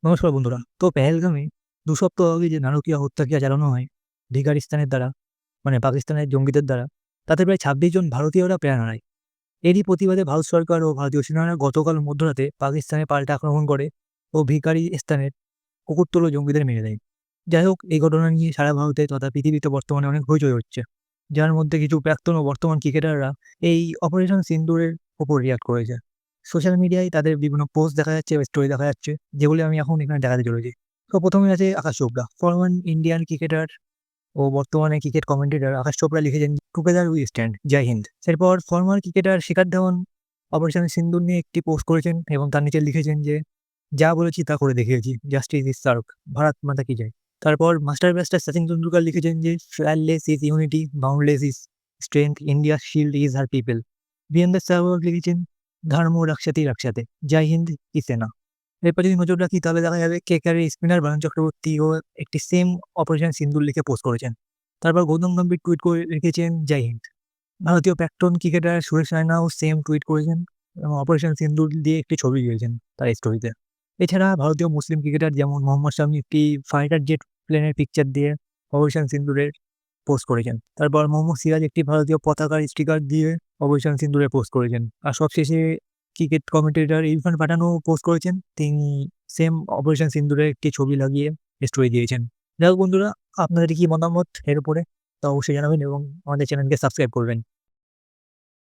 নমস্কার বন্ধুরা। তো পেহেলগামে ২ সপ্তাহ আগে যে নারকীয় হত্যাক্রিয়া চালানো হয় ভিকারিস্তানের দ্বারা, মানে পাকিস্তানের জঙ্গিদের দ্বারা, তাতে প্রায় ২৬ জন ভারতীয়রা প্রাণ হারায়। এরই প্রতিবাদে ভারত সরকার ও ভারতীয় সেনারা গতকাল মধ্যরাতে পাকিস্তানে পাল্টা আক্রমণ করে ও ভিকারিস্তানের কুকুরতোলো জঙ্গিদের মেরে দেয়। যাই হোক, এই ঘটনা নিয়ে সারা ভারতে তথা পৃথিবীতে বর্তমানে অনেক হইচই হচ্ছে। যার মধ্যে কিছু প্রাক্তন ও বর্তমান ক্রিকেটাররা এই অপারেশন সিন্দুরের উপর রিঅ্যাক্ট করেছে। সোশ্যাল মিডিয়ায় তাদের বিভিন্ন পোস্ট দেখা যাচ্ছে বা স্টোরি দেখা যাচ্ছে, যেগুলি আমি এখন এখানে দেখাতে চলেছি। তো ১ম এ আছে আকাশ চোপড়া। ফরমার ইন্ডিয়ান ক্রিকেটার ও বর্তমানে ক্রিকেট কমেন্টেটর আকাশ চোপড়া লিখেছেন, "টুগেদার উই স্ট্যান্ড, জয় হিন্দ।" এরপর former cricketer Shikhar Dhawan operation সিন্দুর নিয়ে একটি পোস্ট করেছেন এবং তার নিচে লিখেছেন যে, "যা বলেছি তা করে দেখিয়েছি। Justice is served. ভারত মাতা কি জয়।" তারপর মাস্টার ব্লাস্টার সচিন তেন্ডুলকর লিখেছেন যে, "fearless is unity, boundless is strength, India's shield is her people." Virender Sehwag লিখেছেন, "ধর্ম রক্ষাতে রক্ষাতে, জয় হিন্দ কি সেনা।" এরপর যদি নজর রাখি তাহলে দেখা যাবে কেকেআরের স্পিনার বায়ন চক্রবর্তীও একটি সেম অপারেশন সিন্দুর লিখে পোস্ট করেছেন। তারপর গৌতম গম্ভীর টুইট করে লিখেছেন, "জয় হিন্দ।" ভারতীয় প্রাক্তন ক্রিকেটার সুরেশ রায়নাও সেম টুইট করেছেন এবং অপারেশন সিন্দুর দিয়ে একটি ছবি দিয়েছেন তার স্টোরিতে। এছাড়া ভারতীয় মুসলিম ক্রিকেটার যেমন মোহাম্মদ শামি একটি ফাইটার জেট প্লেনের পিকচার দিয়ে অপারেশন সিন্দুরের পোস্ট করেছেন। তারপর মোহাম্মদ সিরাজ একটি ভারতীয় পতাকার স্টিকার দিয়ে অপারেশন সিন্দুরে পোস্ট করেছেন। আর সবশেষে ক্রিকেট কমেন্টেটর ইরফান পাঠানও পোস্ট করেছেন। তিনি সেম অপারেশন সিন্দুরের একটি ছবি লাগিয়ে স্টোরি দিয়েছেন। যাই হোক বন্ধুরা, আপনাদের কি মতামত এর উপরে? তা অবশ্যই জানাবেন এবং আমাদের চ্যানেলকে সাবস্ক্রাইব করবেন।